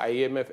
IMF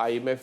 IMF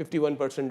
51%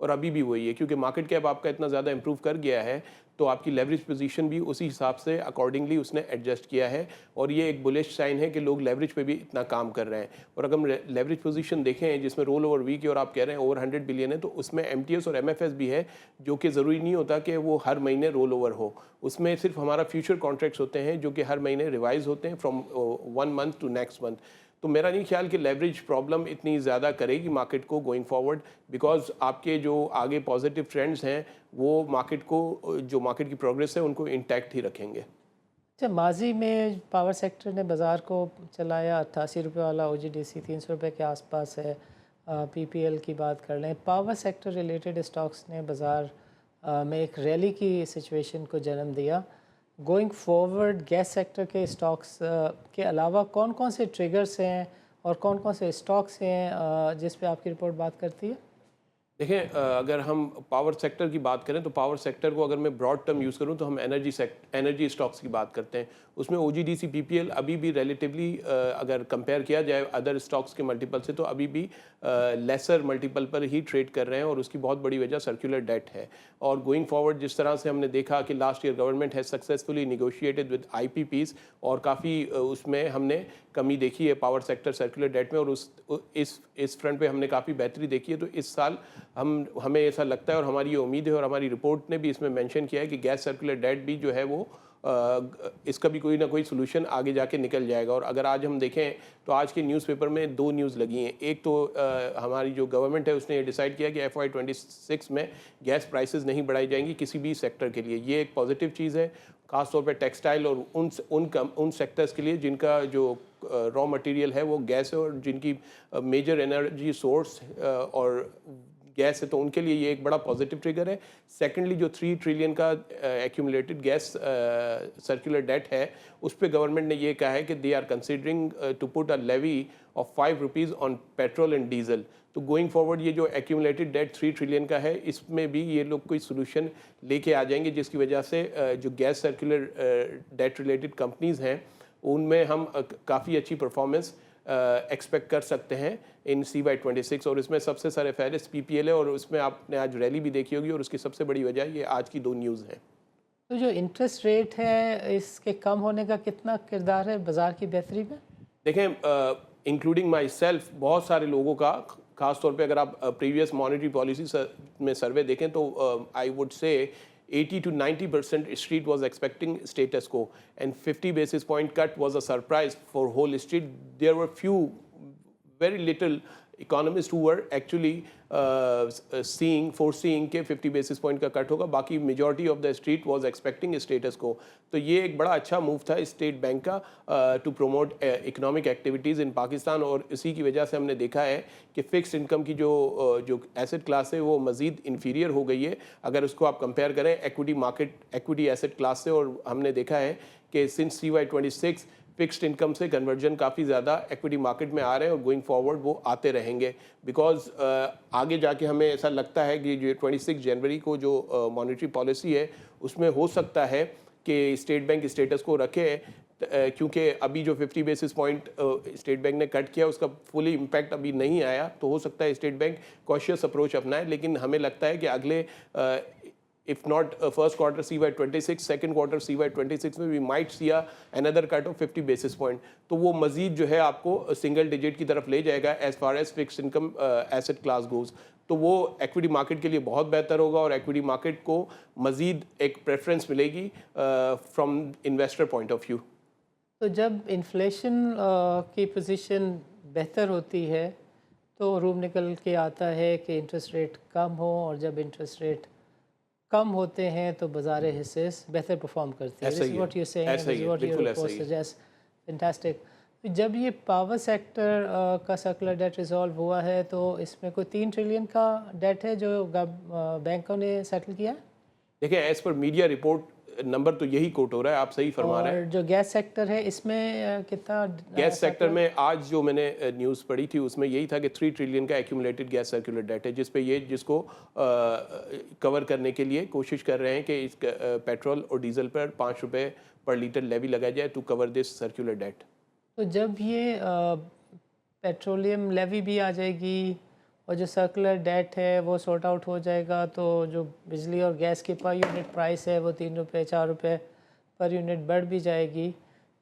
اور ابھی بھی وہی ہے, کیونکہ مارکیٹ کیپ آپ کا اتنا زیادہ امپروو کر گیا ہے تو آپ کی لیوریج پوزیشن بھی اسی حساب سے اکارڈنگلی اس نے ایڈجسٹ کیا ہے, اور یہ ایک بلش سائن ہے کہ لوگ لیوریج پہ بھی اتنا کام کر رہے ہیں. اور اگر ہم لیوریج پوزیشن دیکھیں جس میں رول اوور ویک ہے اور آپ کہہ رہے ہیں اوور 100 بلین ہے, تو اس میں ایم ٹی ایس اور ایم ایف ایس بھی ہے, جو کہ ضروری نہیں ہوتا کہ وہ ہر مہینے رول اوور ہو. اس میں صرف ہمارا فیوچر کانٹریکٹس ہوتے ہیں جو کہ ہر مہینے ریوائز ہوتے ہیں from 1 month to next month. تو میرا نہیں خیال کہ لیوریج پرابلم اتنی زیادہ کرے گی مارکیٹ کو گوئنگ فارورڈ, بیکاز آپ کے جو آگے پازیٹیو ٹرینڈز ہیں وہ مارکیٹ کو, جو مارکیٹ کی پروگریس ہے ان کو انٹیکٹ ہی رکھیں گے. اچھا, ماضی میں پاور سیکٹر نے بازار کو چلایا, 88 روپے والا او جی ڈی سی 300 روپے کے آس پاس ہے. پی پی ایل کی بات کر لیں, پاور سیکٹر ریلیٹڈ اسٹاکس نے بازار میں ایک ریلی کی سچویشن کو جنم دیا. گوئنگ فارورڈ گیس سیکٹر کے اسٹاکس کے علاوہ کون کون سے ٹریگرز ہیں اور کون کون سے اسٹاکس ہیں جس پہ آپ کی رپورٹ بات کرتی ہے؟ دیکھیں, اگر ہم پاور سیکٹر کی بات کریں تو پاور سیکٹر کو اگر میں براڈ ٹرم یوز کروں تو ہم انرجی اسٹاکس کی بات کرتے ہیں. اس میں او جی ڈی سی پی پی ایل ابھی بھی ریلیٹیولی اگر کمپیئر کیا جائے ادر اسٹاکس کے ملٹیپل سے تو ابھی بھی لیسر ملٹیپل پر ہی ٹریڈ کر رہے ہیں, اور اس کی بہت بڑی وجہ سرکولر ڈیٹ ہے. اور گوئنگ فارورڈ جس طرح سے ہم نے دیکھا کہ last year government has successfully negotiated with I P Ps, اور کافی اس میں ہم نے کمی دیکھی ہے پاور سیکٹر سرکولر ڈیٹ میں, اور اس فرنٹ پہ ہم نے کافی بہتری دیکھی ہے. تو اس سال ہمیں ایسا لگتا ہے اور ہماری یہ امید ہے, اور ہماری رپورٹ نے بھی اس میں مینشن کیا ہے کہ گیس سرکولر ڈیٹ بھی جو ہے وہ اس کا بھی کوئی نہ کوئی سلوشن آگے جا کے نکل جائے گا. اور اگر آج ہم دیکھیں تو آج کے نیوز پیپر میں 2 نیوز لگی ہیں. ایک تو ہماری جو گورنمنٹ ہے اس نے یہ ڈیسائیڈ کیا کہ FY26 میں گیس پرائسز نہیں بڑھائی جائیں گی کسی بھی سیکٹر کے لیے. یہ ایک پازیٹیو چیز ہے, خاص طور پہ ٹیکسٹائل اور ان سیکٹرز کے لیے جن کا جو را مٹیریل ہے وہ گیس ہے, اور جن کی میجر انرجی سورس اور گیس ہے, تو ان کے لیے یہ ایک بڑا پازیٹیو ٹریگر ہے. سیکنڈلی جو 3 ٹریلین کا ایکیومولیٹڈ گیس سرکولر ڈیٹ ہے اس پہ گورنمنٹ نے یہ کہا ہے کہ they are considering to put a levy of 5 rupees on petrol and diesel. تو گوئنگ فارورڈ یہ جو ایکیومولیٹڈ ڈیٹ 3 ٹریلین کا ہے اس میں بھی یہ لوگ کوئی سولوشن لے کے آ جائیں گے, جس کی وجہ سے جو gas circular debt related companies ہیں ان میں ہم کافی اچھی پرفارمنس ایکسپیکٹ کر سکتے ہیں ان CY26. اور اس میں سب سے سارے فہرست پی پی ایل ہے, اور اس میں آپ نے آج ریلی بھی دیکھی ہوگی, اور اس کی سب سے بڑی وجہ یہ آج کی 2 نیوز ہیں. تو جو انٹرسٹ ریٹ ہے اس کے کم ہونے کا کتنا کردار ہے بازار کی بہتری میں؟ دیکھیں, انکلوڈنگ مائی سیلف, بہت سارے لوگوں کا, خاص طور پہ اگر آپ پریویس مانیٹری پالیسی میں سروے دیکھیں تو I would say 80 to 90% street was expecting status quo, and 50 basis point cut was a surprise for whole street. There were few, very little economists who were actually foreseeing کہ 50 basis point کا کٹ ہوگا. باقی majority of the street was expecting a status quo. تو یہ ایک بڑا اچھا move تھا اسٹیٹ بینک کا ٹو پروموٹ اکنامک ایکٹیویٹیز ان پاکستان, اور اسی کی وجہ سے ہم نے دیکھا ہے کہ فکس انکم کی جو ایسٹ کلاس ہے وہ مزید انفیریئر ہو گئی ہے اگر اس کو آپ کمپیئر کریں ایکویٹی ایسٹ کلاس سے. اور ہم نے دیکھا ہے کہ سنس CY26 فکسڈ انکم سے کنورژن کافی زیادہ ایکویٹی مارکیٹ میں آ رہے ہیں, اور گوئنگ فارورڈ وہ آتے رہیں گے, بیکاز آگے جا کے ہمیں ایسا لگتا ہے کہ جو 26 جنوری کو جو مانیٹری پالیسی ہے اس میں ہو سکتا ہے کہ اسٹیٹ بینک اسٹیٹس کو رکھے, کیونکہ ابھی جو 50 بیسس پوائنٹ اسٹیٹ بینک نے کٹ کیا اس کا فلی امپیکٹ ابھی نہیں آیا, تو ہو سکتا ہے اسٹیٹ بینک کوشیس اپروچ اپنائے. لیکن ہمیں لگتا ہے کہ اگلے if not first quarter CY26, second quarter CY26 میں we might see another cut of 50 basis point. تو وہ مزید جو ہے آپ کو سنگل ڈیجٹ کی طرف لے جائے گا as far as fixed income asset class goes. تو وہ ایکویٹی مارکیٹ کے لیے بہت بہتر ہوگا, اور ایکویٹی مارکیٹ کو مزید ایک پریفرنس ملے گی from investor point of view. تو جب انفلیشن کی پوزیشن بہتر ہوتی ہے تو روم نکل کے آتا ہے کہ انٹرسٹ ریٹ کم ہو, اور جب انٹرسٹ ریٹ کم ہوتے ہیں تو بازار حصے بہتر پرفارم کرتے ہیں. This is what you're saying, this is what your report suggests. Fantastic. جب یہ پاور سیکٹر کا سرکولر ڈیٹ ریزالو ہوا ہے تو اس میں کوئی 3 ٹریلین کا ڈیٹ ہے جو بینکوں نے سیٹل کیا ہے؟ دیکھیں, as per media report number تو یہی کوٹ ہو رہا ہے, آپ صحیح فرما رہے ہیں. اور جو گیس سیکٹر ہے اس میں کتنا؟ گیس سیکٹر میں آج جو میں نے نیوز پڑھی تھی اس میں یہی تھا کہ 3 ٹریلین کا ایکیومولیٹڈ گیس سرکولر ڈیٹ ہے, جس کو کور کرنے کے لیے کوشش کر رہے ہیں کہ اس پیٹرول اور ڈیزل پر 5 روپے پر لیٹر لیوی لگایا جائے to cover this circular debt. تو جب یہ پیٹرولیم لیوی بھی آ جائے گی اور جو سرکولر ڈیٹ ہے وہ سارٹ آؤٹ ہو جائے گا تو جو بجلی اور گیس کی پر یونٹ پرائس ہے وہ 3 روپے 4 روپے پر یونٹ بڑھ بھی جائے گی،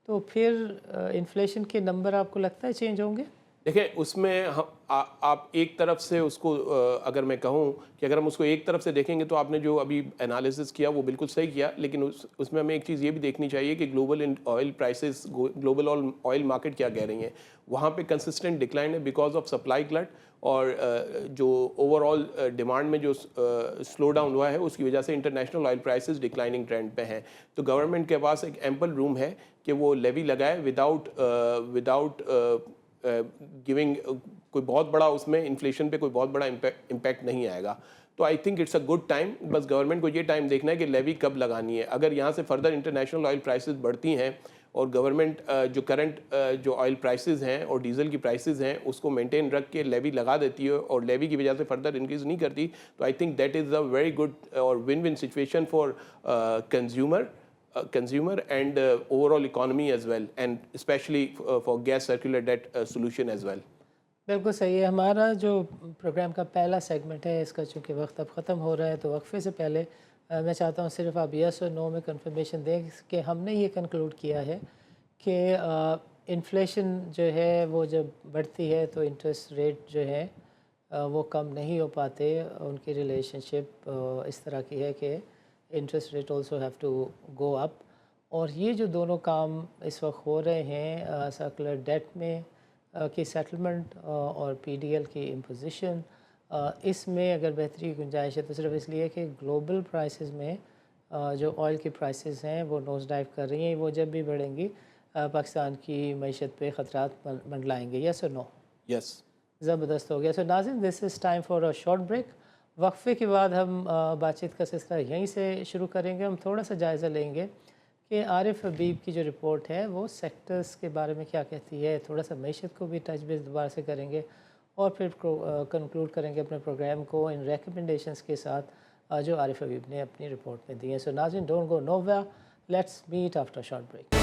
تو پھر انفلیشن کے نمبر آپ کو لگتا ہے چینج ہوں گے؟ دیکھیں اس میں آپ ایک طرف سے اس کو اگر میں کہوں کہ اگر ہم اس کو ایک طرف سے دیکھیں گے تو آپ نے جو ابھی انالیسس کیا وہ بالکل صحیح کیا، لیکن اس میں ہمیں ایک چیز یہ بھی دیکھنی چاہیے کہ global oil prices, global oil market کیا کہہ رہی ہیں. وہاں پہ کنسسٹنٹ ڈکلائن ہے بیکاز آف سپلائی گلٹ، اور جو اوور آل ڈیمانڈ میں جو سلو ڈاؤن ہوا ہے اس کی وجہ سے international oil prices declining trend پہ ہیں. تو گورنمنٹ کے پاس ایک ایمپل روم ہے کہ وہ لیوی لگائے وداؤٹ گیونگ کوئی بہت بڑا، اس میں انفلیشن پہ کوئی بہت بڑا امپیکٹ نہیں آئے گا. تو I think it's a good time. بس گورنمنٹ کو یہ ٹائم دیکھنا ہے کہ لیوی کب لگانی ہے. اگر یہاں سے فردر انٹرنیشنل آئل پرائسز بڑھتی ہیں اور گورنمنٹ جو کرنٹ جو آئل پرائسز ہیں اور ڈیزل کی پرائسز ہیں اس کو مینٹین رکھ کے لیوی لگا دیتی ہے اور لیوی کی وجہ سے فردر انکریز نہیں کرتی، تو I think that is a very good اور win win situation for consumer and overall economy as well, and especially for gas circular debt solution as well. بالکل صحیح ہے. ہمارا جو پروگرام کا پہلا سیگمنٹ ہے اس کا چونکہ وقت اب ختم ہو رہا ہے تو وقفے سے پہلے میں چاہتا ہوں صرف آپ یس اور نو میں کنفرمیشن دیں کہ ہم نے یہ کنکلوڈ کیا ہے کہ انفلیشن جو ہے وہ جب بڑھتی ہے تو انٹرسٹ ریٹ جو ہے وہ کم نہیں ہو پاتے. ان کی ریلیشن شپ اس طرح کی ہے کہ interest rate also have to go up, اور یہ جو دونوں کام اس وقت ہو رہے ہیں سرکولر ڈیٹ میں کی سیٹلمنٹ اور پی ڈی ایل کی امپوزیشن، اس میں اگر بہتری کی گنجائش ہے تو صرف اس لیے کہ گلوبل پرائسز میں جو آئل کی پرائسز ہیں وہ نوز ڈائیو کر رہی ہیں. وہ جب بھی بڑھیں گی پاکستان کی معیشت پہ خطرات منڈلائیں گے. یس اور نو؟ یس. زبردست ہو گیا. سو ناظرین، this is time for a short break. وقفے کے بعد ہم بات چیت کا سلسلہ یہیں سے شروع کریں گے. ہم تھوڑا سا جائزہ لیں گے کہ عارف حبیب کی جو رپورٹ ہے وہ سیکٹرز کے بارے میں کیا کہتی ہے. تھوڑا سا معیشت کو بھی ٹچ بیس دوبارہ سے کریں گے اور پھر کنکلوڈ کریں گے اپنے پروگرام کو ان ریکمنڈیشنز کے ساتھ جو عارف حبیب نے اپنی رپورٹ میں دی ہیں. سو ناظرین، don't go know where, let's meat after short break.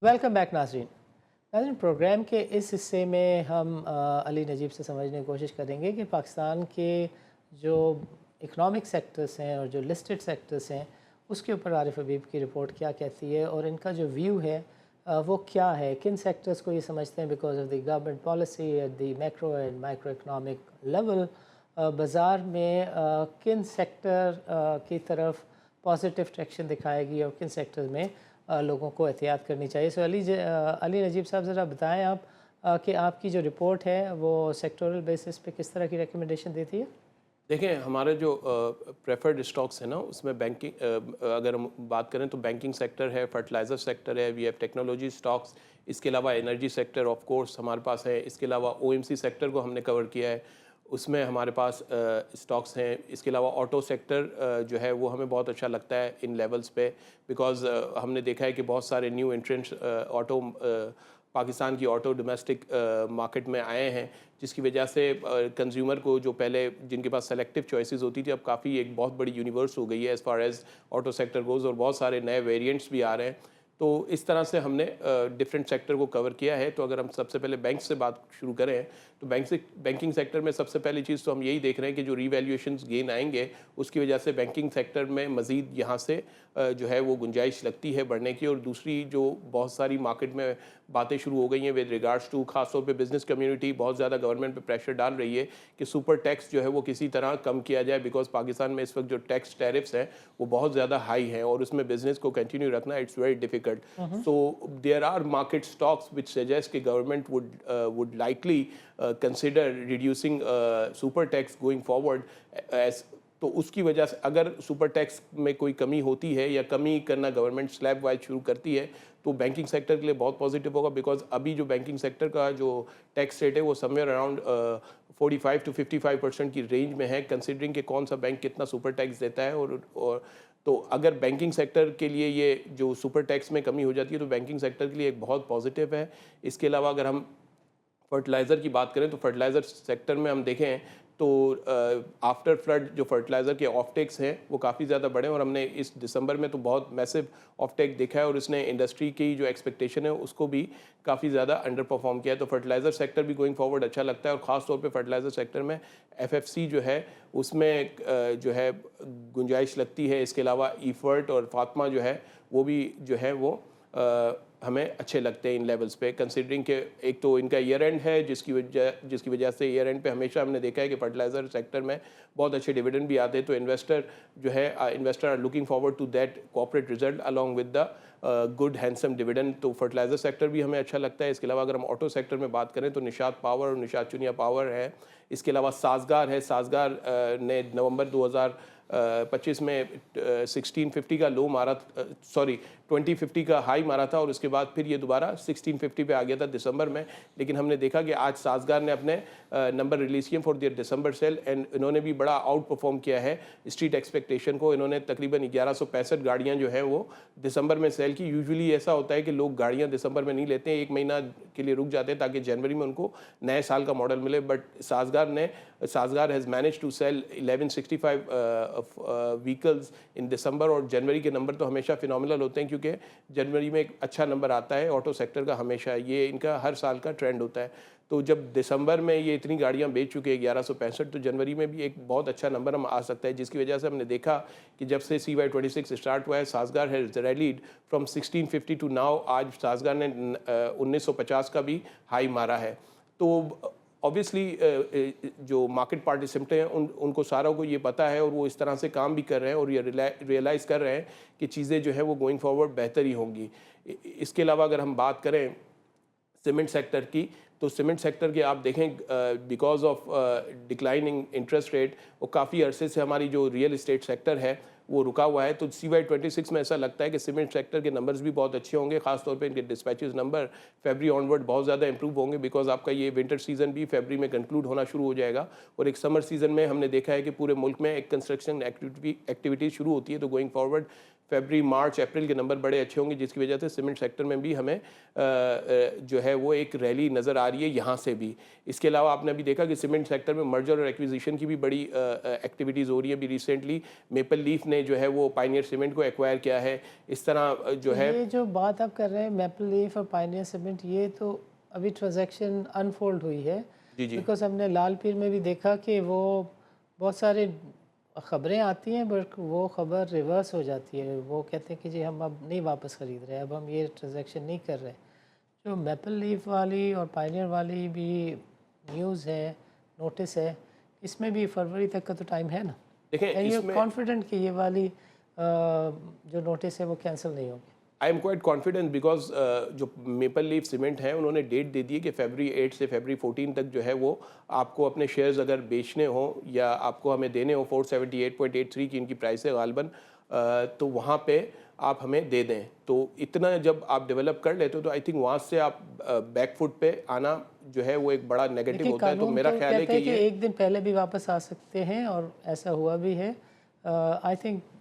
Welcome back ناظرین. پروگرام کے اس حصے میں ہم علی نجیب سے سمجھنے کی کوشش کریں گے کہ پاکستان کے جو اکنامک سیکٹرز ہیں اور جو لسٹڈ سیکٹرز ہیں اس کے اوپر عارف حبیب کی رپورٹ کیا کہتی ہے اور ان کا جو ویو ہے وہ کیا ہے. کن سیکٹرز کو یہ سمجھتے ہیں because of the government policy at the macro and micro economic level, بازار میں کن سیکٹر کی طرف پازیٹیو ٹریکشن دکھائے گی اور کن سیکٹرز میں لوگوں کو احتیاط کرنی چاہیے. سو علی نجیب صاحب ذرا بتائیں آپ کہ آپ کی جو رپورٹ ہے وہ سیکٹورل بیسس پہ کس طرح کی ریکمنڈیشن دیتی ہے؟ دیکھیں ہمارے جو پریفرڈ اسٹاکس ہیں نا اس میں بینکنگ، اگر ہم بات کریں تو بینکنگ سیکٹر ہے، فرٹیلائزر سیکٹر ہے، وی ہیو ٹیکنالوجی اسٹاکس، اس کے علاوہ انرجی سیکٹر آف کورس ہمارے پاس ہے، اس کے علاوہ او ایم سی سیکٹر کو ہم نے کور کیا ہے، اس میں ہمارے پاس اسٹاکس ہیں. اس کے علاوہ آٹو سیکٹر جو ہے وہ ہمیں بہت اچھا لگتا ہے ان لیولز پہ، بیکاز ہم نے دیکھا ہے کہ بہت سارے نیو انٹرنٹس آٹو پاکستان کی آٹو ڈومیسٹک مارکیٹ میں آئے ہیں، جس کی وجہ سے کنزیومر کو جو پہلے جن کے پاس سلیکٹیو چوائسیز ہوتی تھی اب کافی ایک بہت بڑی یونیورس ہو گئی ہے as far as auto sector goes, اور بہت سارے نئے ویریئنٹس بھی آ رہے ہیں. تو اس طرح سے ہم نے ڈفرینٹ سیکٹر کو کور کیا ہے. تو اگر ہم سب سے پہلے بینک سے بات شروع کریں تو بینکنگ سیکٹر میں سب سے پہلی چیز تو ہم یہی دیکھ رہے ہیں کہ جو ری ویلیویشنز گین آئیں گے اس کی وجہ سے بینکنگ سیکٹر میں مزید یہاں سے جو ہے وہ گنجائش لگتی ہے بڑھنے کی. اور دوسری جو بہت ساری مارکیٹ میں باتیں شروع ہو گئی ہیں ود ریگارڈس ٹو، خاص طور پہ بزنس کمیونٹی بہت زیادہ گورنمنٹ پہ پریشر ڈال رہی ہے کہ سپر ٹیکس جو ہے وہ کسی طرح کم کیا جائے، بیکاز پاکستان میں اس وقت جو ٹیکس ٹیرفس ہیں وہ بہت زیادہ ہائی ہیں اور اس میں بزنس کو کنٹینیو رکھنا it's very difficult. So there are market stocks which suggest کہ government would likely consider reducing super tax going forward as. تو اس کی وجہ سے اگر سپر ٹیکس میں کوئی کمی ہوتی ہے یا کمی کرنا گورنمنٹ سلیب وائز شروع کرتی ہے تو بینکنگ سیکٹر کے لیے بہت پازیٹیو ہوگا، بیکاز ابھی جو بینکنگ سیکٹر کا جو ٹیکس ریٹ ہے وہ سم ویئر اراؤنڈ 45 to 55% کی رینج میں ہے، کنسیڈرنگ کہ کون سا بینک کتنا سپر ٹیکس دیتا ہے. اور تو اگر بینکنگ سیکٹر کے لیے یہ جو سپر ٹیکس میں کمی ہو جاتی ہے تو بینکنگ سیکٹر کے لیے ایک بہت پازیٹیو ہے. اس کے علاوہ اگر ہم فرٹیلائزر کی بات کریں تو فرٹیلائزر سیکٹر میں ہم دیکھیں تو آفٹر فلڈ جو فرٹیلائزر کے آف ٹیکس ہیں وہ کافی زیادہ بڑھے اور ہم نے اس دسمبر میں تو بہت میسو آف ٹیک دیکھا ہے اور اس نے انڈسٹری کی جو ایکسپیکٹیشن ہے اس کو بھی کافی زیادہ انڈر پرفارم کیا ہے. تو فرٹیلائزر سیکٹر بھی گوئنگ فارورڈ اچھا لگتا ہے اور خاص طور پہ فرٹیلائزر سیکٹر میں ایف ایف سی جو ہے اس میں جو ہے گنجائش لگتی ہے. اس کے علاوہ ایفرٹ اور فاطمہ جو ہے وہ بھی جو ہے وہ ہمیں اچھے لگتے ہیں ان لیولز پہ, کنسیڈرنگ کہ ایک تو ان کا ایئر اینڈ ہے جس کی وجہ سے ایئر اینڈ پہ ہمیشہ ہم نے دیکھا ہے کہ فرٹیلائزر سیکٹر میں بہت اچھے ڈویڈنڈ بھی آتے ہیں. تو investor are looking forward to that corporate result along with the good handsome dividend. تو فرٹیلائزر سیکٹر بھی ہمیں اچھا لگتا ہے. اس کے علاوہ اگر ہم آٹو سیکٹر میں بات کریں تو نشاط پاور اور نشاط چنیا پاور ہے. اس کے علاوہ سازگار ہے. سازگار نے نومبر 2025 میں 1650 کا لو مارا, 2050 کا ہائی مارا تھا اور اس کے بعد پھر یہ دوبارہ 1650 پہ آ گیا تھا دسمبر میں. لیکن ہم نے دیکھا کہ آج سازگار نے اپنے نمبر ریلیز کیے for their December sale and انہوں نے بھی بڑا آؤٹ پرفارم کیا ہے اسٹریٹ ایکسپیکٹیشن کو. انہوں نے تقریباً 1165 گاڑیاں جو ہیں وہ دسمبر میں سیل کی. یوزولی ایسا ہوتا ہے کہ لوگ گاڑیاں دسمبر میں نہیں لیتے ہیں, ایک مہینہ کے لیے رک جاتے ہیں تاکہ جنوری میں ان کو نئے سال کا ماڈل ملے. But Sazgar has manage to sell 1165 vehicles in December. اور جنوری کے نمبر تو ہمیشہ فینومنل ہوتے ہیں کیونکہ جنوری میں ایک اچھا نمبر آتا ہے آٹو سیکٹر کا, ہمیشہ یہ ان کا ہر سال کا ٹرینڈ ہوتا ہے. تو جب دسمبر میں یہ اتنی گاڑیاں بیچ چکے 1165, تو جنوری میں بھی ایک بہت اچھا نمبر ہم آ سکتا ہے, جس کی وجہ سے ہم نے دیکھا کہ جب سے CY26 اسٹارٹ ہوا ہے Sazgar has rallied from 1650 to now. آج سازگار نے 1950 کا بھی ہائی مارا ہے. تو اوبیسلی جو مارکیٹ پارٹیسپینٹ ہیں ان کو ساروں کو یہ پتہ ہے اور وہ اس طرح سے کام بھی کر رہے ہیں اور یہ ریئلائز کر رہے ہیں کہ چیزیں جو ہیں وہ گوئنگ فارورڈ بہتر ہی ہوں گی. اس کے علاوہ اگر ہم بات کریں سیمنٹ سیکٹر کی, تو سیمنٹ سیکٹر کے آپ دیکھیں because of declining interest rate وہ کافی عرصے سے ہماری جو ریئل اسٹیٹ سیکٹر ہے وہ رکا ہوا ہے. تو CY26 میں ایسا لگتا ہے کہ سیمنٹ سیکٹر کے نمبرز بھی بہت اچھے ہوں گے, خاص طور پہ ان کے ڈسپیچز نمبر فیبری آنورڈ بہت زیادہ امپروو ہوں گے بیکاز آپ کا یہ ونٹر سیزن بھی فیبری میں کنکلوڈ ہونا شروع ہو جائے گا. اور ایک سمر سیزن میں ہم نے دیکھا ہے کہ پورے ملک میں ایک کنسٹرکشن ایکٹیویٹیز شروع ہوتی ہے. تو گوئنگ فارورڈ فیبری مارچ اپریل کے نمبر بڑے اچھے ہوں گے, جس کی وجہ سے سیمنٹ سیکٹر میں بھی ہمیں جو ہے وہ ایک ریلی نظر آ رہی ہے یہاں سے بھی. اس کے علاوہ آپ نے بھی دیکھا کہ سیمنٹ سیکٹر میں مرجر اور ایکویزیشن کی بھی بڑی ایکٹیویٹیز ہو رہی ہیں. بھی ریسنٹلی میپل لیف نے جو ہے وہ پائنیئر سیمنٹ کو ایکوائر کیا ہے. اس طرح جو ہے یہ جو بات آپ کر رہے ہیں میپل لیف اور پائنیئر سیمنٹ, یہ تو ابھی ٹرانزیکشن انفولڈ ہوئی ہے. بیکاز ہم نے لال پیر میں بھی دیکھا کہ وہ بہت سارے خبریں آتی ہیں بٹ وہ خبر ریورس ہو جاتی ہے. وہ کہتے ہیں کہ جی ہم اب نہیں واپس خرید رہے, اب ہم یہ ٹرانزیکشن نہیں کر رہے. جو میپل لیف والی اور پائنیئر والی بھی نیوز ہے, نوٹس ہے, اس میں بھی فروری تک کا تو ٹائم ہے نا. دیکھیں کانفیڈنٹ کہ یہ والی جو نوٹس ہے وہ کینسل نہیں ہوگی. I am quite confident because جو میپل لیف سیمنٹ ہیں انہوں نے ڈیٹ دے دی ہے کہ فیبری 8 سے فیبری 14 تک جو ہے وہ آپ کو اپنے شیئرز اگر بیچنے ہوں یا آپ کو ہمیں دینے ہوں 478.83 کی ان کی پرائس ہے غالباً, تو وہاں پہ آپ ہمیں دے دیں. تو اتنا جب آپ ڈیولپ کر لیتے ہو تو آئی تھنک وہاں سے آپ بیک فٹ پہ آنا جو ہے وہ ایک بڑا نیگیٹو ہوتا ہے. تو میرا خیال ہے کہ یہ ایک دن پہلے بھی واپس آ سکتے ہیں اور ایسا ہوا بھی ہے. آئی تھنک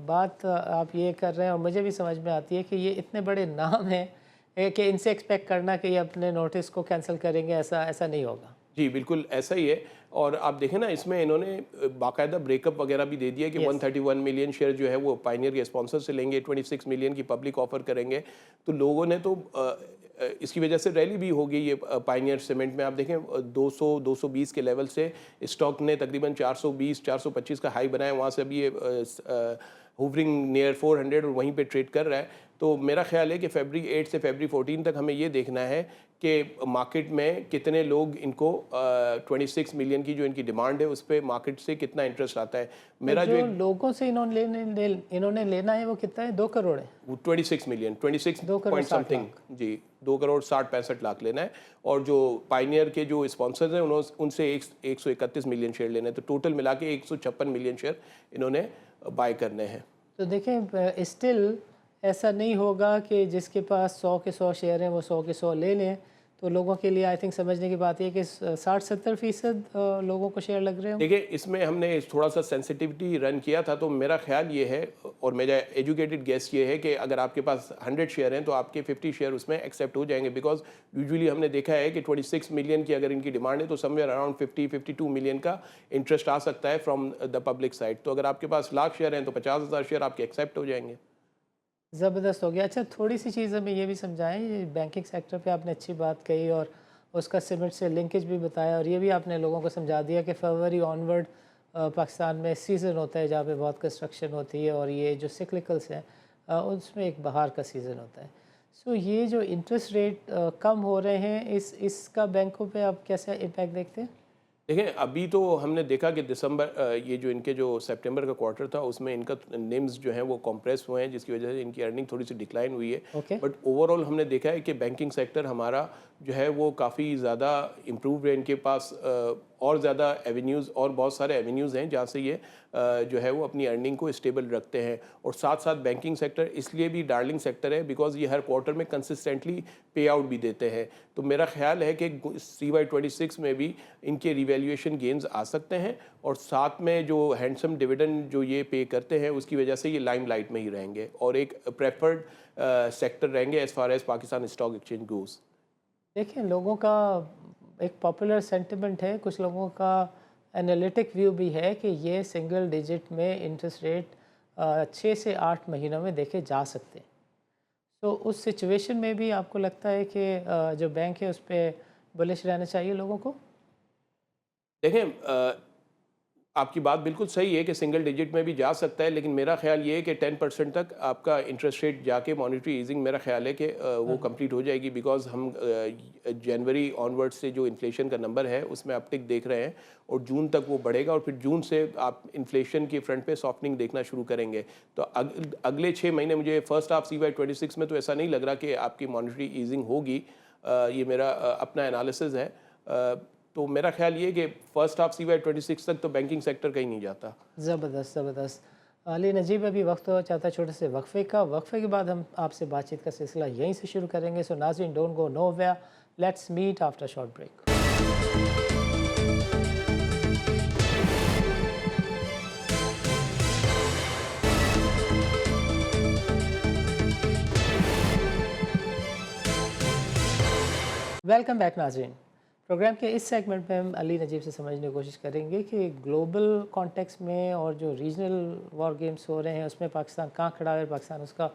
بات آپ یہ کر رہے ہیں اور مجھے بھی سمجھ میں آتی ہے کہ یہ اتنے بڑے نام ہیں کہ ان سے ایکسپیکٹ کرنا کہ یہ اپنے نوٹس کو کینسل کریں گے, ایسا نہیں ہوگا. جی بالکل ایسا ہی ہے. اور آپ دیکھیں نا اس میں انہوں نے باقاعدہ بریک اپ وغیرہ بھی دے دیا کہ 131 ملین شیئر جو ہے وہ پائنیئر کے اسپانسر سے لیں گے, 26 ملین کی پبلک آفر کریں گے. تو لوگوں نے تو اس کی وجہ سے ریلی بھی ہوگی یہ پائنیئر سیمنٹ میں. آپ دیکھیں 220 کے لیول سے اسٹاک نے تقریباً 425 کا ہائی بنایا, وہاں سے ابھی یہ ہوورنگ نیئر 400 اور وہیں پہ ٹریڈ کر رہا ہے. تو میرا خیال ہے کہ فیبری 8 سے فیبری 14 تک ہمیں یہ دیکھنا ہے کہ مارکیٹ میں کتنے لوگ ان کو 26 ملین کی جو ان کی ڈیمانڈ ہے اس پہ مارکیٹ سے کتنا انٹرسٹ آتا ہے. میرا جو لوگوں سے انہوں نے لینا ہے وہ کتنا ہے, 2 کروڑ ہے, 26 ملین 26 پوائنٹ سم تھنگ, جی 2 کروڑ 60-65 لاکھ لینا ہے. اور جو پائنیئر کے جو اسپانسرز ہیں ان سے 131 ملین شیئر لینا ہے. تو ٹوٹل ملا کے 156 ملین شیئر انہوں نے بائی کرنے ہیں. تو دیکھیں اسٹل ایسا نہیں ہوگا کہ جس کے پاس 100 کے 100 شیئر ہیں وہ 100 کے 100 لے لیں. تو لوگوں کے لیے آئی تھنک سمجھنے کی بات یہ ہے کہ 60-70% لوگوں کو شیئر لگ رہے ہوں. دیکھیں اس میں ہم نے تھوڑا سا سینسٹیوٹی رن کیا تھا، تو میرا خیال یہ ہے اور میرا ایجوکیٹڈ گیس یہ ہے کہ اگر آپ کے پاس 100 شیئر ہیں تو آپ کے 50 شیئر اس میں ایکسیپٹ ہو جائیں گے، بیکاز یوزولی ہم نے دیکھا ہے کہ 26 ملین کی اگر ان کی ڈیمانڈ ہے تو سم ویئر اراؤنڈ 52 ملین کا انٹرسٹ آ سکتا ہے فرام دا پبلک سائڈ. تو اگر آپ کے پاس 1,00,000 شیئر ہیں تو 50,000 شیئر آپ کے ایکسیپٹ ہو جائیں گے. زبردست ہو گیا. اچھا تھوڑی سی چیز ہمیں یہ بھی سمجھائیں، یہ بینکنگ سیکٹر پہ آپ نے اچھی بات کہی اور اس کا سمٹ سے لنکیج بھی بتایا، اور یہ بھی آپ نے لوگوں کو سمجھا دیا کہ فروری آنورڈ پاکستان میں سیزن ہوتا ہے جہاں پہ بہت کنسٹرکشن ہوتی ہے، اور یہ جو سکلکلس ہیں اس میں ایک بہار کا سیزن ہوتا ہے. سو یہ جو انٹرسٹ ریٹ کم ہو رہے ہیں اس کا بینکوں پہ آپ کیسا امپیکٹ دیکھتے ہیں؟ دیکھیں ابھی تو ہم نے دیکھا کہ دسمبر یہ جو ان کے جو سپٹمبر کا کوارٹر تھا اس میں ان کا نیمز جو ہیں وہ کمپریس ہوئے ہیں، جس کی وجہ سے ان کی ارننگ تھوڑی سی ڈکلائن ہوئی ہے. اوکے. بٹ اوور آل ہم نے دیکھا ہے کہ بینکنگ سیکٹر ہمارا جو ہے وہ کافی زیادہ امپروو ہے. ان کے پاس اور زیادہ ایونیوز اور بہت سارے ایونیوز ہیں جہاں سے یہ جو ہے وہ اپنی ارننگ کو اسٹیبل رکھتے ہیں. اور ساتھ ساتھ بینکنگ سیکٹر اس لیے بھی ڈارلنگ سیکٹر ہے بیکاز یہ ہر کوارٹر میں کنسسٹنٹلی پے آؤٹ بھی دیتے ہیں. تو میرا خیال ہے کہ CY26 میں بھی ان کے ریویلیویشن گینز آ سکتے ہیں، اور ساتھ میں جو ہینڈسم ڈویڈنڈ جو یہ پے کرتے ہیں اس کی وجہ سے یہ لائم لائٹ میں ہی رہیں گے اور ایک پریفرڈ سیکٹر رہیں گے as far as Pakistan stock exchange goes. دیکھیں لوگوں کا ایک پاپولر سینٹیمنٹ ہے، کچھ لوگوں کا انالیٹک ویو بھی ہے کہ یہ سنگل ڈیجٹ میں انٹرسٹ ریٹ 6 سے 8 مہینوں میں دیکھے جا سکتے ہیں. تو اس سچویشن میں بھی آپ کو لگتا ہے کہ جو بینک ہے اس پہ بلش رہنا چاہیے لوگوں کو؟ دیکھیں آپ کی بات بالکل صحیح ہے کہ سنگل ڈیجٹ میں بھی جا سکتا ہے، لیکن میرا خیال یہ ہے کہ 10% تک آپ کا انٹرسٹ ریٹ جا کے مانیٹری ایزنگ میرا خیال ہے کہ وہ کمپلیٹ ہو جائے گی، بیکاز ہم جنوری آنورڈ سے جو انفلیشن کا نمبر ہے اس میں اپٹک دیکھ رہے ہیں اور جون تک وہ بڑھے گا، اور پھر جون سے آپ انفلیشن کے فرنٹ پہ سافٹنگ دیکھنا شروع کریں گے. تو اگلے 6 مہینے مجھے فرسٹ ہاف CY26 میں تو ایسا نہیں لگ رہا کہ آپ کی مانیٹری ایزنگ ہوگی. یہ میرا اپنا انالیسز ہے. تو میرا خیال یہ کہ فرسٹ ہاف CY26 تک تو بینکنگ سیکٹر کہیں نہیں جاتا. زبردست زبردست. علی نجیب ابھی وقت ہو چاہتا ہے چھوٹے سے وقفے کا، وقفے کے بعد ہم آپ سے بات چیت کا سلسلہ یہیں سے شروع کریں گے. سو ناظرین don't go know where, let's meat after short break. Welcome back ناظرین. پروگرام کے اس سیگمنٹ میں ہم علی نجیب سے سمجھنے کی کوشش کریں گے کہ گلوبل کانٹیکس میں اور جو ریجنل وار گیمز ہو رہے ہیں اس میں پاکستان کہاں کھڑا ہے، پاکستان اس کا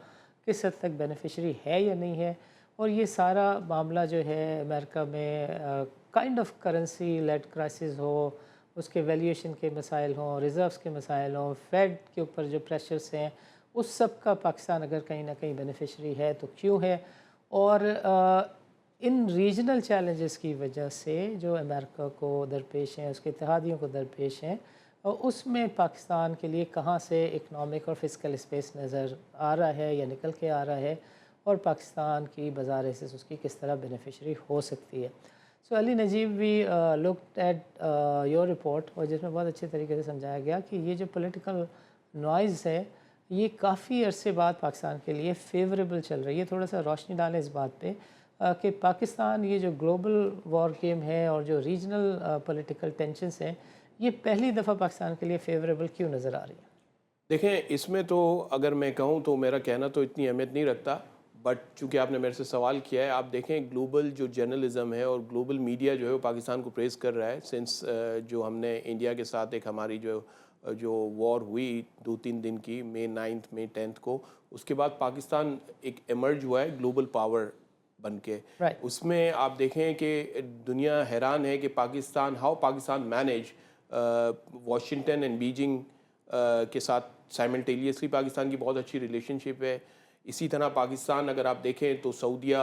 کس حد تک بینیفیشری ہے یا نہیں ہے، اور یہ سارا معاملہ جو ہے امریکہ میں kind of currency led crisis ہو، اس کے ویلیویشن کے مسائل ہوں، ریزروز کے مسائل ہوں، فیڈ کے اوپر جو پریشرز ہیں، اس سب کا پاکستان اگر کہیں نہ کہیں بینیفیشری ہے تو کیوں ہے، اور ان ریجنل چیلنجز کی وجہ سے جو امریکہ کو درپیش ہیں، اس کے اتحادیوں کو درپیش ہیں، اور اس میں پاکستان کے لیے کہاں سے اکنامک اور فزیکل اسپیس نظر آ رہا ہے یا نکل کے آ رہا ہے، اور پاکستان کی بازار حیثیت اس کی کس طرح بینیفیشری ہو سکتی ہے. So Ali Najib we looked at your report, اور جس میں بہت اچھے طریقے سے سمجھایا گیا کہ یہ جو پولیٹیکل نوائز ہے یہ کافی عرصے بعد پاکستان کے لیے فیوریبل چل رہی ہے. تھوڑا سا روشنی ڈالیں اس بات پہ کہ پاکستان یہ جو گلوبل وار گیم ہے اور جو ریجنل پولیٹیکل ٹینشنز ہیں یہ پہلی دفعہ پاکستان کے لیے فیوریبل کیوں نظر آ رہی ہے؟ دیکھیں اس میں تو اگر میں کہوں تو میرا کہنا تو اتنی اہمیت نہیں رکھتا، بٹ چونکہ آپ نے میرے سے سوال کیا ہے، آپ دیکھیں گلوبل جو جرنلزم ہے اور گلوبل میڈیا جو ہے وہ پاکستان کو پریز کر رہا ہے سنس جو ہم نے انڈیا کے ساتھ ایک ہماری جو وار ہوئی 2-3 دن کی، May 9th May 10th کو، اس کے بعد پاکستان ایک ایمرج ہوا ہے گلوبل پاور بن کے. اس میں آپ دیکھیں کہ دنیا حیران ہے کہ how Pakistan manage Washington and Beijing کے ساتھ سائملٹینیسلی پاکستان کی بہت اچھی ریلیشن شپ ہے. اسی طرح پاکستان اگر آپ دیکھیں تو سعودیہ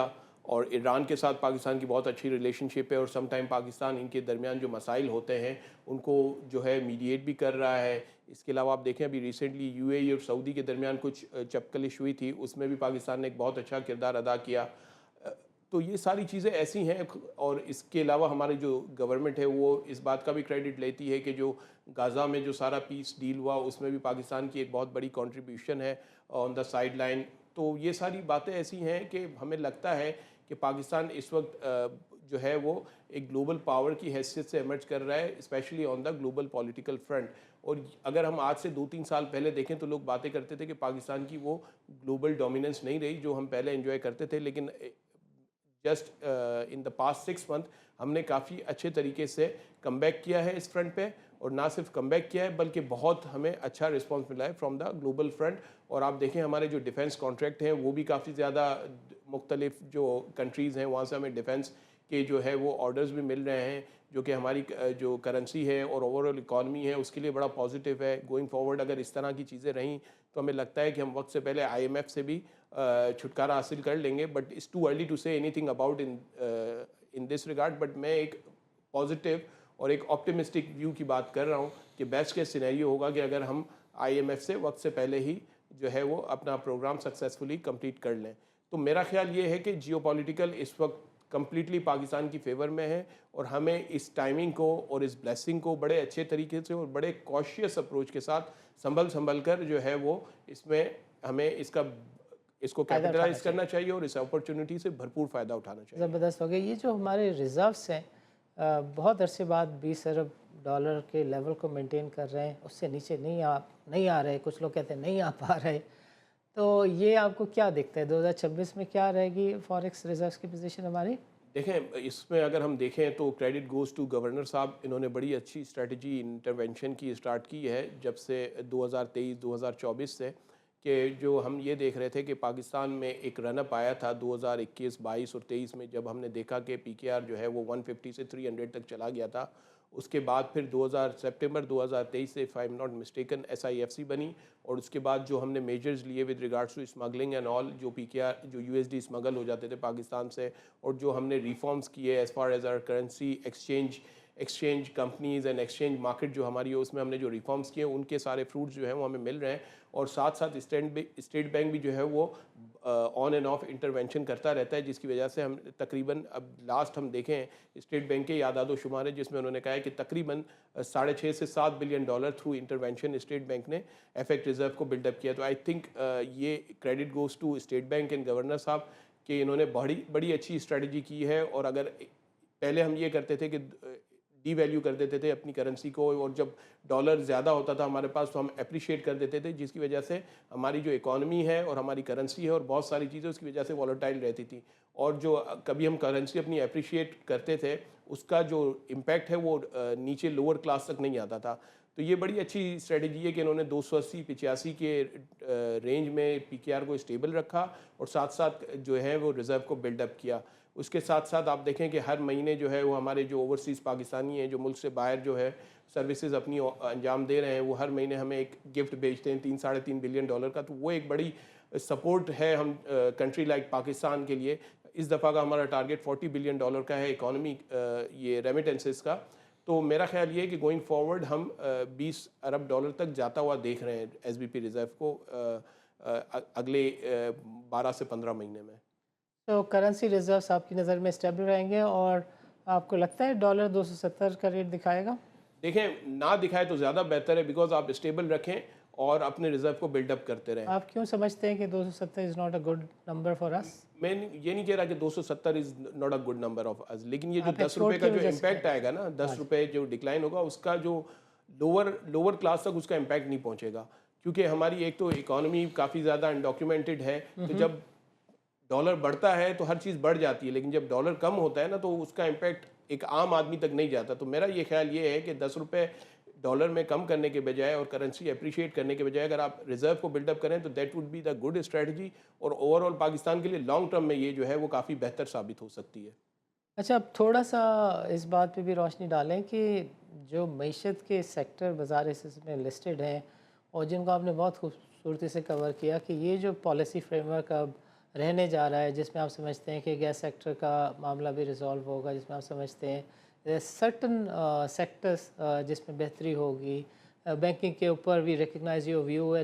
اور ایران کے ساتھ پاکستان کی بہت اچھی ریلیشن شپ ہے، اور سم ٹائم پاکستان ان کے درمیان جو مسائل ہوتے ہیں ان کو جو ہے میڈیٹ بھی کر رہا ہے. اس کے علاوہ آپ دیکھیں ابھی ریسنٹلی UAE اور سعودی کے درمیان کچھ چپکلش ہوئی تھی، اس میں بھی پاکستان نے ایک بہت اچھا کردار ادا کیا. تو یہ ساری چیزیں ایسی ہیں، اور اس کے علاوہ ہماری جو گورنمنٹ ہے وہ اس بات کا بھی کریڈٹ لیتی ہے کہ جو غزہ میں جو سارا پیس ڈیل ہوا اس میں بھی پاکستان کی ایک بہت بڑی کنٹریبیوشن ہے آن دا سائیڈ لائن. تو یہ ساری باتیں ایسی ہیں کہ ہمیں لگتا ہے کہ پاکستان اس وقت جو ہے وہ ایک گلوبل پاور کی حیثیت سے ایمرج کر رہا ہے، especially on the global political front. اور اگر ہم آج سے 2-3 سال پہلے دیکھیں تو لوگ باتیں کرتے تھے کہ پاکستان کی وہ گلوبل ڈومیننس نہیں رہی جو ہم پہلے انجوائے کرتے تھے، لیکن just in the past 6 month ہم نے کافی اچھے طریقے سے کم بیک کیا ہے اس فرنٹ پہ، اور نہ صرف کم بیک کیا ہے بلکہ بہت ہمیں اچھا رسپانس ملا ہے فرام دا گلوبل فرنٹ. اور آپ دیکھیں ہمارے جو ڈیفنس کانٹریکٹ ہیں وہ بھی کافی زیادہ مختلف جو کنٹریز ہیں وہاں سے ہمیں ڈیفنس کے جو ہے وہ آرڈرز بھی مل رہے ہیں، جو کہ ہماری جو کرنسی ہے اور اوور آل اکانومی ہے اس کے لیے بڑا پازیٹیو ہے. گوئنگ فارورڈ اگر اس طرح کی چیزیں رہیں تو ہمیں لگتا ہے کہ ہم وقت سے پہلے IMF سے بھی چھٹکارا حاصل کر لیں گے. But it's to early to سے any thing about in this regard. But میں ایک پازیٹیو اور ایک آپٹیمسٹک ویو کی بات کر رہا ہوں کہ بیسٹ کے سینیریو ہوگا کہ اگر ہم IMF سے وقت سے پہلے ہی جو ہے وہ اپنا پروگرام سکسیزفلی کمپلیٹ کر لیں. تو میرا خیال یہ ہے کہ جیو پولیٹیکل اس وقت کمپلیٹلی پاکستان کی فیور میں ہے، اور ہمیں اس ٹائمنگ کو اور اس بلیسنگ کو بڑے اچھے طریقے سے اور بڑے کوشیس اپروچ کے ساتھ سنبھل کر جو ہے وہ اس میں ہمیں اس کو کیپٹلائز کرنا چاہیے اور اس اپرچونٹی سے بھرپور فائدہ اٹھانا چاہیے. زبردست ہو گیا. یہ جو ہمارے ریزروس ہیں بہت عرصے بعد $20 ارب کے لیول کو مینٹین کر رہے ہیں، اس سے نیچے نہیں آ رہے، کچھ لوگ کہتے ہیں نہیں آ پا رہے. تو یہ آپ کو کیا دکھتا ہے 2026 میں کیا رہے گی فوریکس ریزروس کی پوزیشن ہماری؟ دیکھیں اس میں اگر ہم دیکھیں تو کریڈٹ گوز ٹو گورنر صاحب، انہوں نے بڑی اچھی اسٹریٹجی انٹرونشن کی اسٹارٹ کی ہے جب سے 2023-2024 سے، کہ جو ہم یہ دیکھ رہے تھے کہ پاکستان میں ایک رن اپ آیا تھا 2021، 22 اور 23 میں، جب ہم نے دیکھا کہ PKR جو ہے وہ 150 سے 300 تک چلا گیا تھا. اس کے بعد پھر سپٹمبر 2023 سے if I'm not mistaken SIFC بنی، اور اس کے بعد جو ہم نے میجرز لیے with regards to smuggling and all, جو PKR جو USD اسمگل ہو جاتے تھے پاکستان سے، اور جو ہم نے ریفارمز کیے as far as our currency exchange companies and exchange market جو ہماری ہے اس میں ہم نے جو ریفارمز کیے ان کے سارے فروٹس جو ہیں وہ ہمیں مل رہے ہیں. اور ساتھ ساتھ اسٹیٹ بینک بھی جو ہے وہ آن اینڈ آف انٹرونشن کرتا رہتا ہے، جس کی وجہ سے ہم تقریباً اب لاسٹ ہم دیکھیں اسٹیٹ بینک کے اعداد و شمار ہے جس میں انہوں نے کہا ہے کہ تقریباً 6.5 سے 7 billion dollar through intervention state bank نے FX ریزرو کو بلڈ اپ کیا. تو آئی تھنک یہ credit goes to state bank and governor صاحب کہ انہوں نے بڑی اچھی اسٹریٹجی کی ہے. اور اگر پہلے ہم یہ کرتے تھے کہ ڈی ویلیو کر دیتے تھے اپنی کرنسی کو، اور جب ڈالر زیادہ ہوتا تھا ہمارے پاس تو ہم اپریشیٹ کر دیتے تھے، جس کی وجہ سے ہماری جو اکانومی ہے اور ہماری کرنسی ہے اور بہت ساری چیزیں اس کی وجہ سے والیٹائل رہتی تھی. اور جو کبھی ہم کرنسی اپنی اپریشیٹ کرتے تھے اس کا جو امپیکٹ ہے وہ نیچے لوور کلاس تک نہیں آتا تھا. تو یہ بڑی اچھی اسٹریٹجی ہے کہ انہوں نے 280-85 کے رینج میں PKR کو اسٹیبل رکھا اور ساتھ ساتھ جو ہے وہ ریزرو کو بلڈ اپ کیا. اس کے ساتھ ساتھ آپ دیکھیں کہ ہر مہینے جو ہے وہ ہمارے جو اوورسیز پاکستانی ہیں جو ملک سے باہر جو ہے سروسز اپنی انجام دے رہے ہیں، وہ ہر مہینے ہمیں ایک گفٹ بھیجتے ہیں $3-3.5 بلین کا. تو وہ ایک بڑی سپورٹ ہے ہم کنٹری لائک پاکستان کے لیے. اس دفعہ کا ہمارا ٹارگیٹ $40 بلین کا ہے اکانومی یہ ریمیٹنسز کا. تو میرا خیال یہ ہے کہ گوئنگ فارورڈ ہم $20 ارب تک جاتا ہوا دیکھ رہے ہیں SBP ریزرو کو اگلے 12 سے 15 مہینے میں. تو کرنسی ریزروس آپ کی نظر میں اسٹیبل رہیں گے، اور آپ کو لگتا ہے ڈالر 270 کا ریٹ دکھائے گا؟ دیکھیں نہ دکھائے تو زیادہ بہتر ہے، بیکاز آپ اسٹیبل رکھیں اور اپنے ریزرو کو بلڈ اپ کرتے رہیں. آپ کیوں سمجھتے ہیں کہ 270 is not a good number for us? میں یہ نہیں کہہ رہا کہ 270 is not a good number of us, لیکن یہ جو $10 کا جو امپیکٹ آئے گا نا، $10 جو ڈکلائن ہوگا اس کا جو لوور کلاس تک اس کا امپیکٹ نہیں پہنچے گا، کیونکہ ہماری ایک تو اکانومی کافی زیادہ انڈاکیومنٹڈ ہے. تو جب ڈالر بڑھتا ہے تو ہر چیز بڑھ جاتی ہے، لیکن جب ڈالر کم ہوتا ہے نا تو اس کا امپیکٹ ایک عام آدمی تک نہیں جاتا. تو میرا یہ خیال یہ ہے کہ $10 میں کم کرنے کے بجائے اور کرنسی اپریشیٹ کرنے کے بجائے اگر آپ ریزرو کو بلڈ اپ کریں تو that would be the good strategy, اور اوور آل پاکستان کے لیے لانگ ٹرم میں یہ جو ہے وہ کافی بہتر ثابت ہو سکتی ہے. اچھا، اب تھوڑا سا اس بات پہ بھی روشنی ڈالیں کہ جو معیشت کے سیکٹر بازار حصص میں لسٹڈ ہیں اور جن کو آپ نے بہت خوبصورتی سے کور کیا کہ یہ جو پالیسی فریم ورک اب رہنے جا رہا ہے، جس میں آپ سمجھتے ہیں کہ گیس سیکٹر کا معاملہ بھی ریزالو ہوگا، جس میں آپ سمجھتے ہیں سرٹن سیکٹرز جس میں بہتری ہوگی، بینکنگ کے اوپر بھی ریکگنائز یور ویو،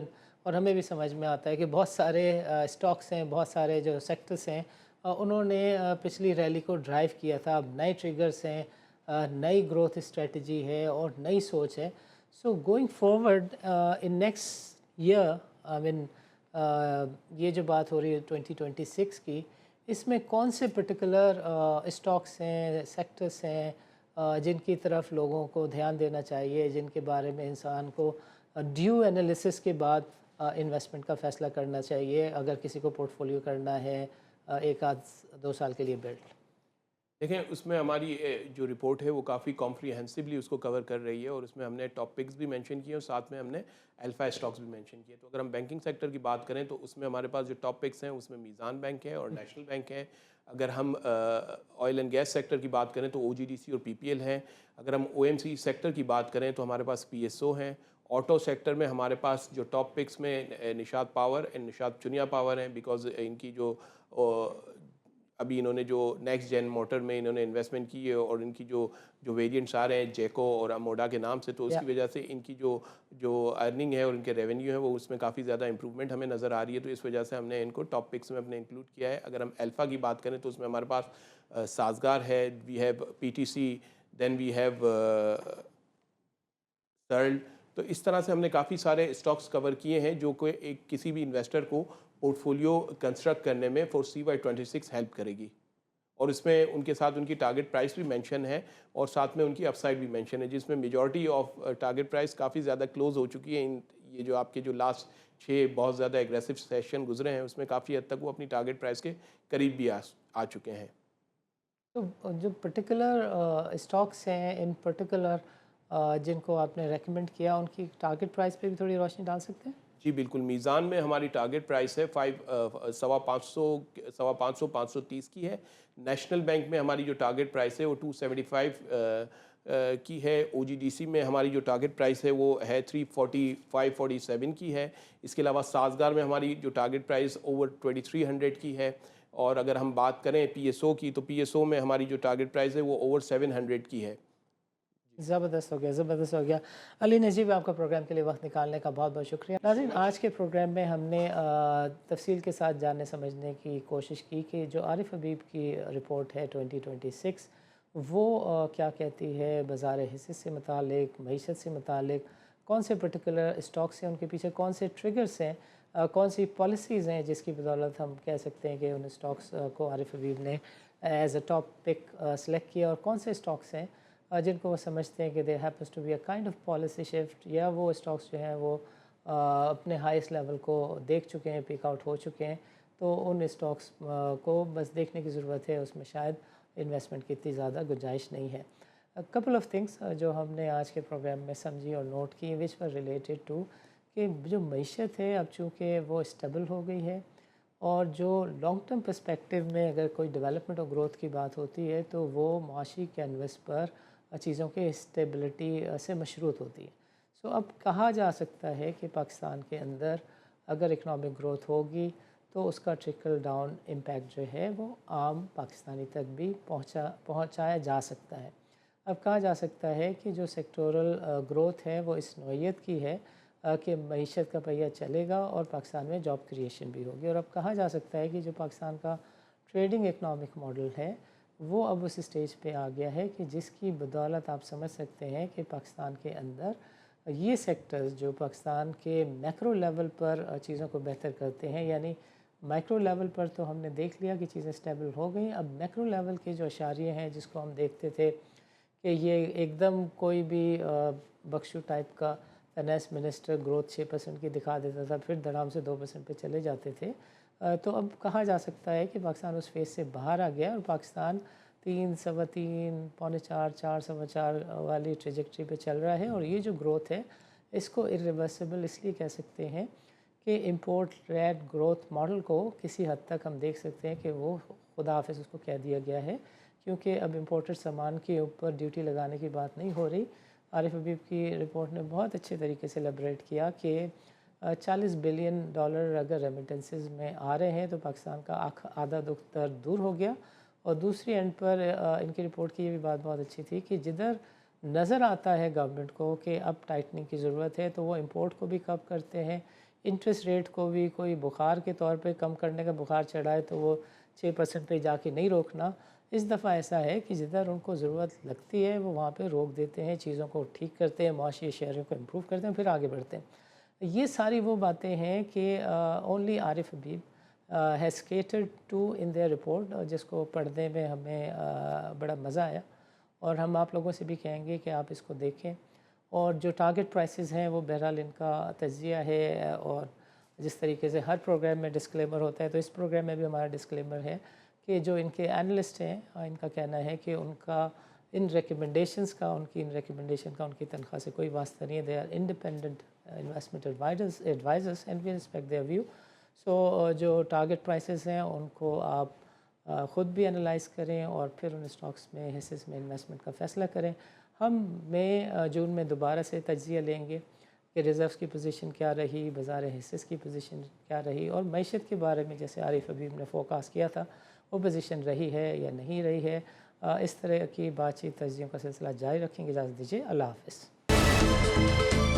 اور ہمیں بھی سمجھ میں آتا ہے کہ بہت سارے اسٹاکس ہیں، بہت سارے جو سیکٹرز ہیں انہوں نے پچھلی ریلی کو ڈرائیو کیا تھا. اب نئے ٹریگرز ہیں، نئی گروتھ اسٹریٹجی ہے اور نئی سوچ ہے. So going forward in next year, I mean یہ جو بات ہو رہی ہے 2026 کی، اس میں کون سے پرٹیکولر اسٹاکس ہیں، سیکٹرس ہیں جن کی طرف لوگوں کو دھیان دینا چاہیے، جن کے بارے میں انسان کو ڈیو انالیسس کے بعد انویسٹمنٹ کا فیصلہ کرنا چاہیے اگر کسی کو پورٹ فولیو کرنا ہے ایک آدھ 2 سال کے لیے بلڈ؟ دیکھیں اس میں ہماری جو رپورٹ ہے وہ کافی کمپریہنسولی اس کو کور کر رہی ہے، اور اس میں ہم نے ٹاپکس بھی مینشن کیے اور ساتھ میں ہم نے الفا اسٹاکس بھی مینشن کیے. تو اگر ہم بینکنگ سیکٹر کی بات کریں تو اس میں ہمارے پاس جو ٹاپکس ہیں اس میں میزان بینک ہے اور نیشنل بینک ہے. اگر ہم آئل اینڈ گیس سیکٹر کی بات کریں تو او جی ڈی سی اور پی پی ایل ہیں. اگر ہم او ایم سی سیکٹر کی بات کریں تو ہمارے پاس پی ایس او ہیں. آٹو سیکٹر میں ہمارے پاس جو ٹاپ پکس میں نشاد power and Nishad Chunian power ہیں، بیکاز ان کی جو ابھی انہوں نے جو نیکسٹ جین موٹر میں انہوں نے انویسٹمنٹ کی ہے اور ان کی جو ویریئنٹس آ رہے ہیں جیکو اور اموڈا کے نام سے، تو اس کی وجہ سے ان کی جو ارننگ ہے اور ان کے ریونیو ہے وہ اس میں کافی زیادہ امپرومنٹ ہمیں نظر آ رہی ہے. تو اس وجہ سے ہم نے ان کو ٹاپ پکس میں اپنے انکلوڈ کیا ہے. اگر ہم الفا کی بات کریں تو اس میں ہمارے پاس سازگار ہے، we have P T C, then we have سرل. تو اس طرح سے ہم نے کافی سارے اسٹاکس کور کیے ہیں جو کہ ایک کسی بھی انویسٹر کو پورٹ فولیو کنسٹرکٹ کرنے میں فور CY26 ہیلپ کرے گی. اور اس میں ان کے ساتھ ان کی ٹارگٹ پرائس بھی مینشن ہے اور ساتھ میں ان کی اپ سائڈ بھی مینشن ہے، جس میں میجورٹی آف ٹارگٹ پرائس کافی زیادہ کلوز ہو چکی ہے. یہ جو آپ کے جو لاسٹ 6 بہت زیادہ ایگریسو سیشن گزرے ہیں اس میں کافی حد تک وہ اپنی ٹارگٹ پرائس کے قریب بھی آ چکے ہیں. تو جو پرٹیکولر اسٹاکس ہیں ان پرٹیکولر جن کو آپ نے ریکمنڈ کیا ان کی ٹارگٹ پرائس پہ بھی تھوڑی روشنی ڈال سکتے ہیں؟ جی بالکل. میزان میں ہماری ٹارگٹ پرائس ہے 530 کی ہے. نیشنل بینک میں ہماری جو ٹارگٹ پرائس ہے وہ 275 کی ہے. او جی ڈی سی میں ہماری جو ٹارگٹ پرائس ہے وہ ہے 345-47 کی ہے. اس کے علاوہ سازگار میں ہماری جو ٹارگٹ پرائس اوور 2300 کی ہے. اور اگر ہم بات کریں پی ایس او کی تو پی ایس او میں ہماری جو ٹارگٹ پرائس ہے وہ اوور 700 کی ہے. زبردست ہو گیا، زبردست ہو گیا. علی نجیب، آپ کا پروگرام کے لیے وقت نکالنے کا بہت بہت شکریہ. ناظرین، آج کے پروگرام میں ہم نے تفصیل کے ساتھ جاننے سمجھنے کی کوشش کی کہ جو عارف حبیب کی رپورٹ ہے 2026 وہ کیا کہتی ہے بازار حصص سے متعلق، معیشت سے متعلق، کون سے پرٹیکولر اسٹاکس ہیں، ان کے پیچھے کون سے ٹریگرز ہیں، کون سی پالیسیز ہیں جس کی بدولت ہم کہہ سکتے ہیں کہ ان اسٹاکس کو عارف حبیب نے as a top pick select کیا، اور کون سے اسٹاکس ہیں جن کو وہ سمجھتے ہیں کہ there happens to be a kind of policy shift, یا وہ اسٹاکس جو ہیں وہ اپنے ہائیسٹ لیول کو دیکھ چکے ہیں، پیک آؤٹ ہو چکے ہیں. تو ان اسٹاکس کو بس دیکھنے کی ضرورت ہے، اس میں شاید انویسٹمنٹ کی اتنی زیادہ گنجائش نہیں ہے. کپل آف تھنگس جو ہم نے آج کے پروگرام میں سمجھی اور نوٹ کی وچ ور ریلیٹڈ ٹو کہ جو معیشت ہے اب چونکہ وہ اسٹیبل ہو گئی ہے، اور جو لانگ ٹرم پرسپیکٹیو میں اگر کوئی ڈیولپمنٹ اور گروتھ کی بات ہوتی ہے تو وہ معاشی کینوس پر چیزوں کے اسٹیبلٹی سے مشروط ہوتی ہے. سو اب کہا جا سکتا ہے کہ پاکستان کے اندر اگر اکنامک گروتھ ہوگی تو اس کا ٹرکل ڈاؤن امپیکٹ جو ہے وہ عام پاکستانی تک بھی پہنچایا جا سکتا ہے. اب کہا جا سکتا ہے کہ جو سیکٹورل گروتھ ہے وہ اس نوعیت کی ہے کہ معیشت کا پہیہ چلے گا اور پاکستان میں جاب کریشن بھی ہوگی. اور اب کہا جا سکتا ہے کہ جو پاکستان کا ٹریڈنگ اکنامک ماڈل ہے وہ اب اس اسٹیج پہ آ گیا ہے کہ جس کی بدولت آپ سمجھ سکتے ہیں کہ پاکستان کے اندر یہ سیکٹرز جو پاکستان کے میکرو لیول پر چیزوں کو بہتر کرتے ہیں، یعنی مائکرو لیول پر تو ہم نے دیکھ لیا کہ چیزیں اسٹیبل ہو گئیں، اب میکرو لیول کے جو اشاریے ہیں جس کو ہم دیکھتے تھے کہ یہ ایک دم کوئی بھی بخشو ٹائپ کا فائنانس منسٹر گروتھ 6% کی دکھا دیتا تھا، پھر دھڑام سے 2% پہ چلے جاتے تھے. تو اب کہا جا سکتا ہے کہ پاکستان اس فیز سے باہر آ گیا اور پاکستان 3 سوا 3 پونے 4 4 سوا 4 والی ٹریجیکٹری پہ چل رہا ہے. اور یہ جو گروتھ ہے اس کو ارریورسیبل اس لیے کہہ سکتے ہیں کہ امپورٹ ریٹ گروتھ ماڈل کو کسی حد تک ہم دیکھ سکتے ہیں کہ وہ خدا حافظ اس کو کہہ دیا گیا ہے، کیونکہ اب امپورٹڈ سامان کے اوپر ڈیوٹی لگانے کی بات نہیں ہو رہی. عارف حبیب کی رپورٹ نے بہت اچھے طریقے سے ایلیبریٹ کیا کہ $40 بلین اگر ریمیٹنسز میں آ رہے ہیں تو پاکستان کا آدھا دکھ درد دور ہو گیا. اور دوسری اینڈ پر ان کی رپورٹ کی یہ بھی بات بہت اچھی تھی کہ جدھر نظر آتا ہے گورنمنٹ کو کہ اب ٹائٹننگ کی ضرورت ہے تو وہ امپورٹ کو بھی کم کرتے ہیں، انٹرسٹ ریٹ کو بھی کوئی بخار کے طور پہ کم کرنے کا بخار چڑھائے تو وہ 6% پہ جا کے نہیں روکنا. اس دفعہ ایسا ہے کہ جدھر ان کو ضرورت لگتی ہے وہ وہاں پہ روک دیتے ہیں، چیزوں کو ٹھیک کرتے ہیں، معاشی شہروں کو امپروو کرتے ہیں، پھر آگے بڑھتے ہیں. یہ ساری وہ باتیں ہیں کہ only Arif Habib has catered to in their report, جس کو پڑھنے میں ہمیں بڑا مزہ آیا، اور ہم آپ لوگوں سے بھی کہیں گے کہ آپ اس کو دیکھیں. اور جو ٹارگٹ پرائسز ہیں وہ بہرحال ان کا تجزیہ ہے، اور جس طریقے سے ہر پروگرام میں ڈسکلیمر ہوتا ہے تو اس پروگرام میں بھی ہمارا ڈسکلیمر ہے کہ جو ان کے اینالسٹ ہیں ان کا کہنا ہے کہ ان کا ان ریکمنڈیشنز کا ان ریکمنڈیشن کا ان کی تنخواہ سے کوئی واسطہ نہیں ہے. They are independent investment advisors and we respect their view. So جو ٹارگٹ پرائسز ہیں ان کو آپ خود بھی انالائز کریں اور پھر ان اسٹاکس میں حصص میں انویسٹمنٹ کا فیصلہ کریں. ہم جون میں دوبارہ سے تجزیہ لیں گے کہ ریزروز کی پوزیشن کیا رہی، بازار حصص کی پوزیشن کیا رہی، اور معیشت کے بارے میں جیسے عارف حبیب نے فوکاس کیا تھا وہ پوزیشن رہی ہے یا نہیں رہی ہے. اس طرح کی بات چیت تجزیوں کا سلسلہ جاری رکھیں گے. اجازت دیجیے، اللہ حافظ.